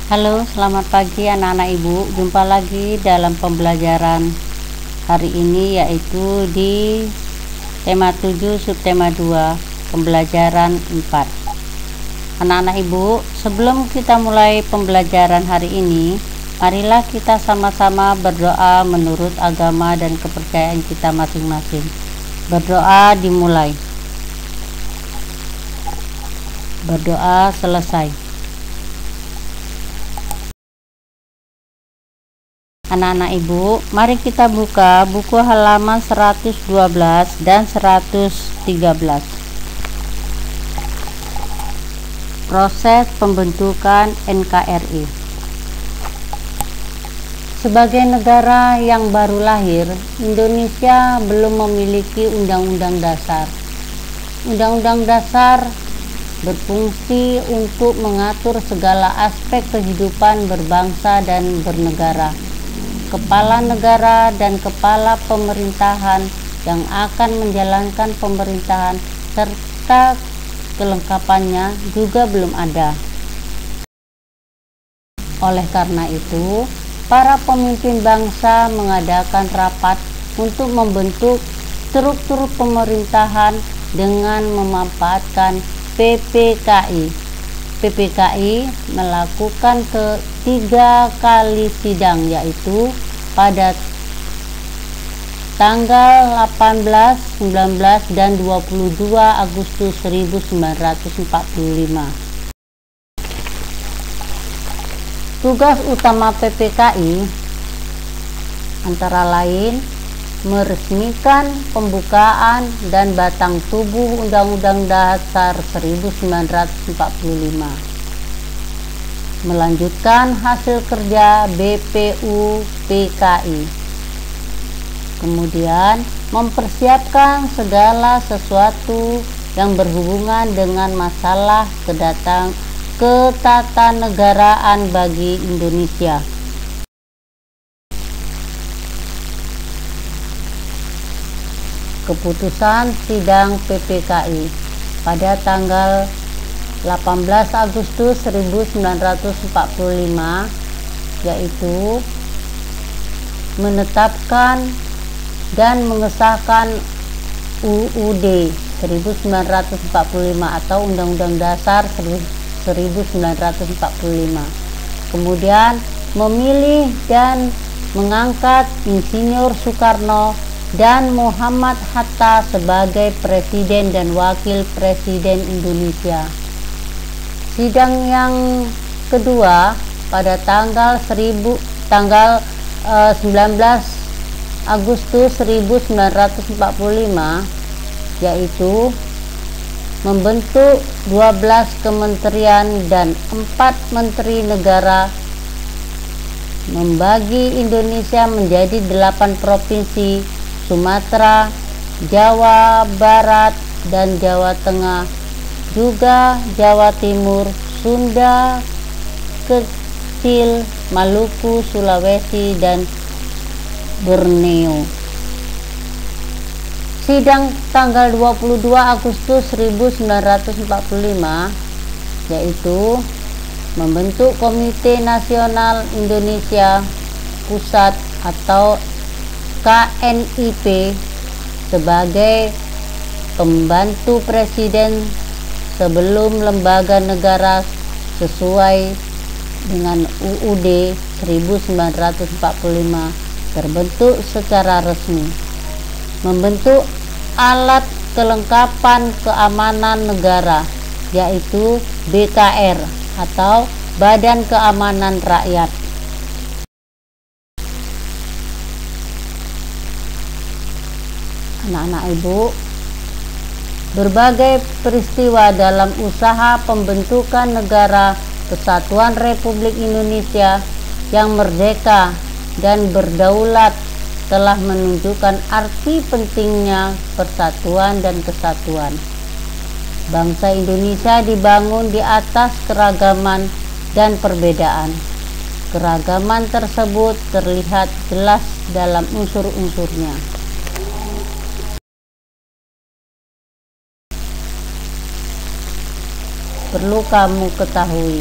Halo, selamat pagi anak-anak ibu. Jumpa lagi dalam pembelajaran hari ini, yaitu di tema 7 subtema 2 pembelajaran 4. Anak-anak ibu, sebelum kita mulai pembelajaran hari ini, marilah kita sama-sama berdoa menurut agama dan kepercayaan kita masing-masing. Berdoa dimulai. Berdoa selesai. Anak-anak ibu, mari kita buka buku halaman 112 dan 113. Proses pembentukan NKRI. Sebagai negara yang baru lahir, Indonesia belum memiliki undang-undang dasar. Undang-undang dasar berfungsi untuk mengatur segala aspek kehidupan berbangsa dan bernegara. Kepala negara dan kepala pemerintahan yang akan menjalankan pemerintahan serta kelengkapannya juga belum ada. Oleh karena itu, para pemimpin bangsa mengadakan rapat untuk membentuk struktur pemerintahan dengan memanfaatkan PPKI. PPKI melakukan ketiga kali sidang, yaitu pada tanggal 18, 19, dan 22 Agustus 1945. Tugas utama PPKI antara lain meresmikan pembukaan dan batang tubuh Undang-Undang Dasar 1945, melanjutkan hasil kerja BPU PKI, kemudian mempersiapkan segala sesuatu yang berhubungan dengan masalah ketatanegaraan bagi Indonesia. Keputusan sidang PPKI pada tanggal 18 Agustus 1945 yaitu menetapkan dan mengesahkan UUD 1945 atau Undang-Undang Dasar 1945. Kemudian memilih dan mengangkat Insinyur Soekarno dan Muhammad Hatta sebagai Presiden dan Wakil Presiden Indonesia. Sidang yang kedua pada tanggal 19 Agustus 1945 yaitu membentuk 12 kementerian dan 4 menteri negara, membagi Indonesia menjadi 8 provinsi: Sumatera, Jawa Barat, dan Jawa Tengah, juga Jawa Timur, Sunda Kecil, Maluku, Sulawesi, dan Borneo. Sidang tanggal 22 Agustus 1945 yaitu membentuk Komite Nasional Indonesia Pusat atau KNIP sebagai pembantu presiden sebelum lembaga negara sesuai dengan UUD 1945 terbentuk secara resmi. Membentuk alat kelengkapan keamanan negara yaitu BKR atau Badan Keamanan Rakyat. Anak-anak ibu, berbagai peristiwa dalam usaha pembentukan negara Kesatuan Republik Indonesia yang merdeka dan berdaulat telah menunjukkan arti pentingnya persatuan dan kesatuan. Bangsa Indonesia dibangun di atas keragaman dan perbedaan. Keragaman tersebut terlihat jelas dalam unsur-unsurnya. Perlu kamu ketahui,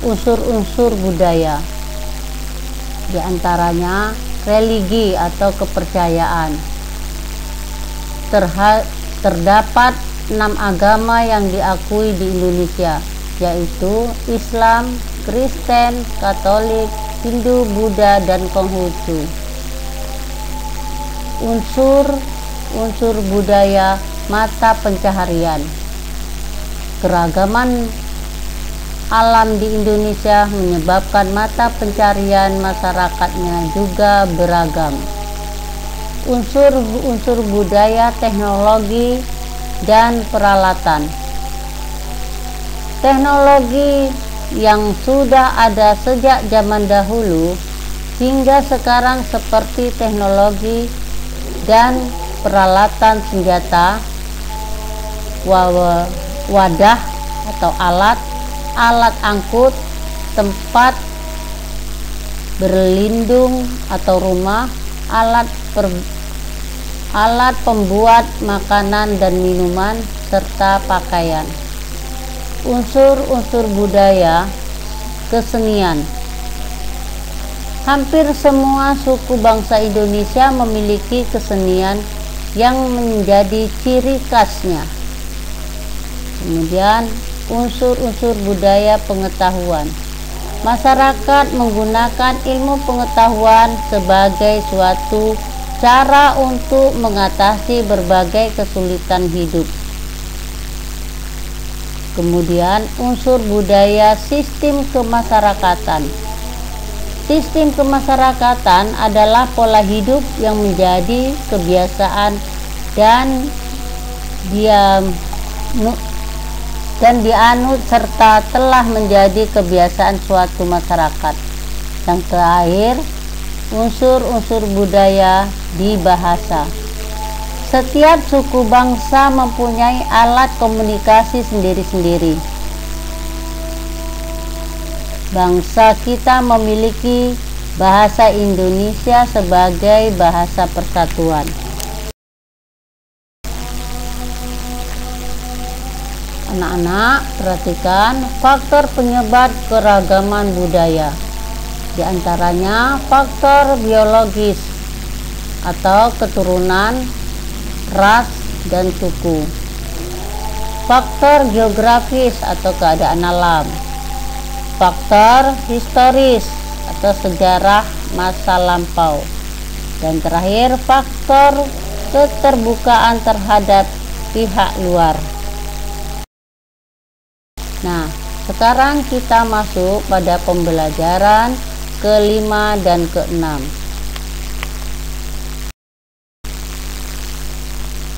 unsur-unsur budaya, di antaranya religi atau kepercayaan. Terdapat 6 agama yang diakui di Indonesia, yaitu Islam, Kristen, Katolik, Hindu, Buddha, dan Konghucu. Unsur budaya mata pencaharian. Keragaman alam di Indonesia menyebabkan mata pencarian masyarakatnya juga beragam. Unsur budaya, teknologi, dan peralatan. Teknologi yang sudah ada sejak zaman dahulu hingga sekarang seperti teknologi dan peralatan senjata, wadah atau alat angkut, tempat berlindung atau rumah, alat pembuat makanan dan minuman, serta pakaian. Unsur budaya, kesenian. Hampir semua suku bangsa Indonesia memiliki kesenian yang menjadi ciri khasnya. Kemudian unsur budaya pengetahuan. Masyarakat menggunakan ilmu pengetahuan sebagai suatu cara untuk mengatasi berbagai kesulitan hidup. Kemudian unsur budaya sistem kemasyarakatan. Sistem kemasyarakatan adalah pola hidup yang menjadi kebiasaan dan dianut serta telah menjadi kebiasaan suatu masyarakat. Yang terakhir, unsur budaya di bahasa. Setiap suku bangsa mempunyai alat komunikasi sendiri-sendiri. Bangsa kita memiliki bahasa Indonesia sebagai bahasa persatuan. Anak-anak, perhatikan faktor penyebab keragaman budaya. Di antaranya faktor biologis atau keturunan, ras, dan suku. Faktor geografis atau keadaan alam. Faktor historis atau sejarah masa lampau. Dan terakhir, faktor keterbukaan terhadap pihak luar. Nah, sekarang kita masuk pada pembelajaran kelima dan keenam.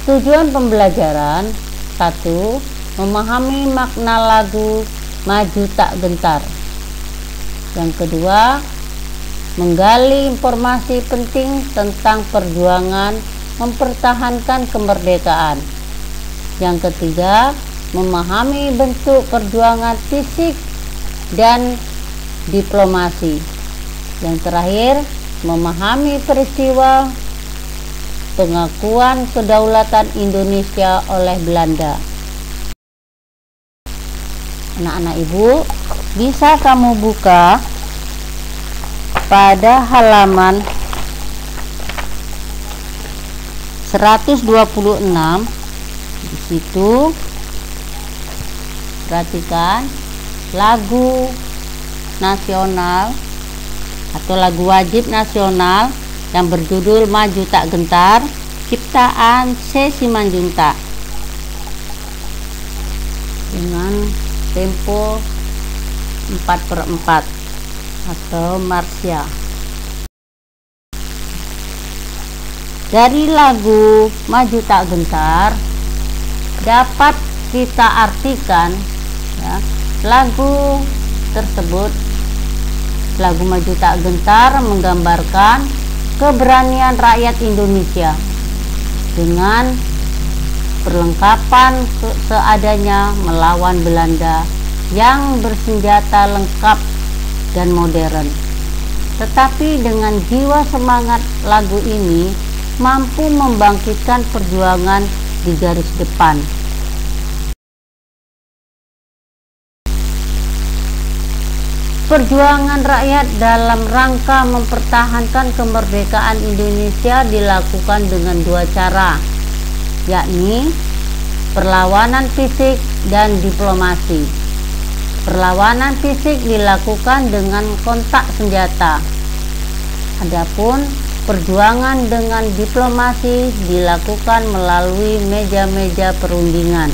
Tujuan pembelajaran: 1. Memahami makna lagu Maju Tak Gentar. Yang kedua, menggali informasi penting tentang perjuangan mempertahankan kemerdekaan. Yang ketiga, memahami bentuk perjuangan fisik dan diplomasi. Yang terakhir, memahami peristiwa pengakuan kedaulatan Indonesia oleh Belanda. Anak-anak ibu, bisa kamu buka pada halaman 126. Di situ perhatikan lagu nasional atau lagu wajib nasional yang berjudul Maju Tak Gentar, ciptaan C. Simanjuntak, dengan tempo 4/4 atau marsya. Dari lagu Maju Tak Gentar dapat kita artikan, ya, lagu tersebut, lagu Maju Tak Gentar menggambarkan keberanian rakyat Indonesia dengan perlengkapan seadanya melawan Belanda yang bersenjata lengkap dan modern. Tetapi dengan jiwa semangat, lagu ini mampu membangkitkan perjuangan di garis depan. Perjuangan rakyat dalam rangka mempertahankan kemerdekaan Indonesia dilakukan dengan dua cara, yakni perlawanan fisik dan diplomasi. Perlawanan fisik dilakukan dengan kontak senjata. Adapun perjuangan dengan diplomasi dilakukan melalui meja-meja perundingan.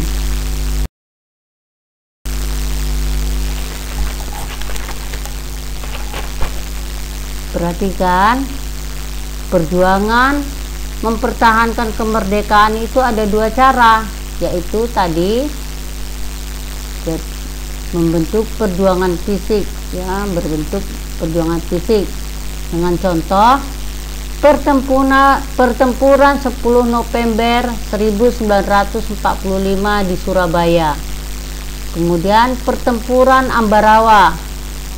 Perhatikan, perjuangan mempertahankan kemerdekaan itu ada dua cara, yaitu tadi membentuk perjuangan fisik, ya, berbentuk perjuangan fisik dengan contoh pertempuran 10 November 1945 di Surabaya. Kemudian pertempuran Ambarawa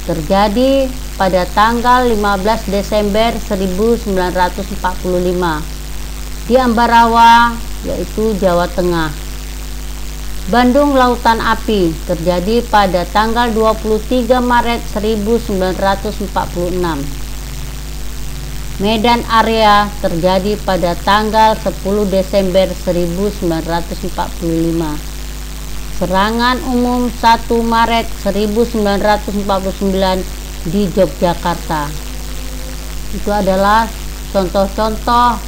terjadi pada tanggal 15 Desember 1945 di Ambarawa, yaitu Jawa Tengah. Bandung Lautan Api terjadi pada tanggal 23 Maret 1946. Medan Area terjadi pada tanggal 10 Desember 1945. Serangan umum 1 Maret 1949 di Yogyakarta. Itu adalah contoh-contoh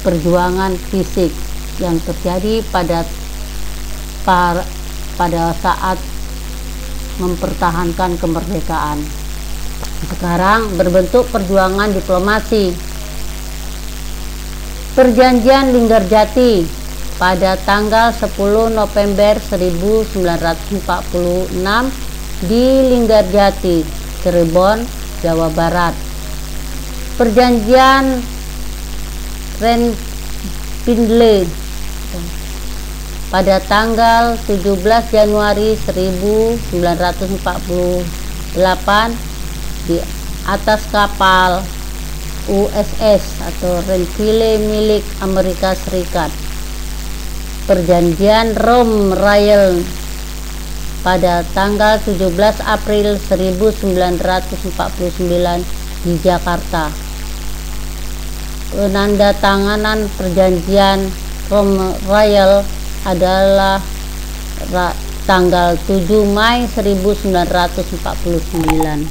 perjuangan fisik yang terjadi pada saat mempertahankan kemerdekaan. Sekarang berbentuk perjuangan diplomasi. Perjanjian Linggarjati pada tanggal 10 November 1946 di Linggarjati, Cirebon, Jawa Barat. Perjanjian Renville pada tanggal 17 Januari 1948 di atas kapal USS atau Renville milik Amerika Serikat. Perjanjian Rome Royal pada tanggal 17 April 1949 di Jakarta. Penandatanganan perjanjian Rome Royal adalah tanggal 7 Mei 1949.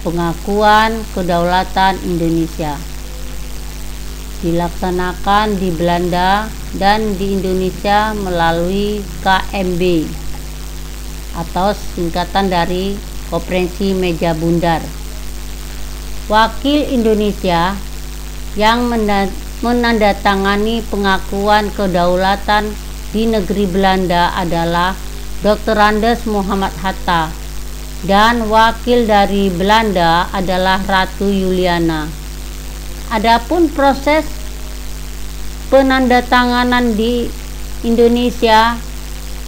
Pengakuan kedaulatan Indonesia dilaksanakan di Belanda dan di Indonesia melalui KMB atau singkatan dari Konferensi Meja Bundar. Wakil Indonesia yang menandatangani pengakuan kedaulatan di negeri Belanda adalah Dr. Andes Muhammad Hatta, dan wakil dari Belanda adalah Ratu Juliana. Adapun proses penandatanganan di Indonesia,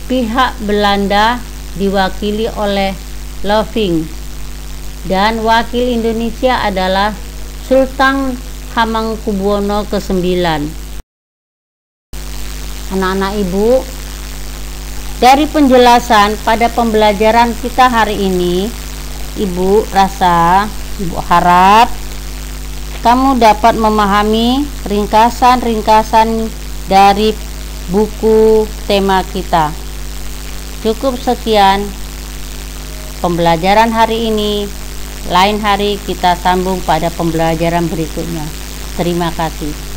pihak Belanda diwakili oleh Loving dan wakil Indonesia adalah Sultan Hamengkubuwono ke-9. Anak-anak Ibu, dari penjelasan pada pembelajaran kita hari ini, Ibu harap kamu dapat memahami ringkasan-ringkasan dari buku tema kita. Cukup sekian pembelajaran hari ini. Lain hari kita sambung pada pembelajaran berikutnya. Terima kasih.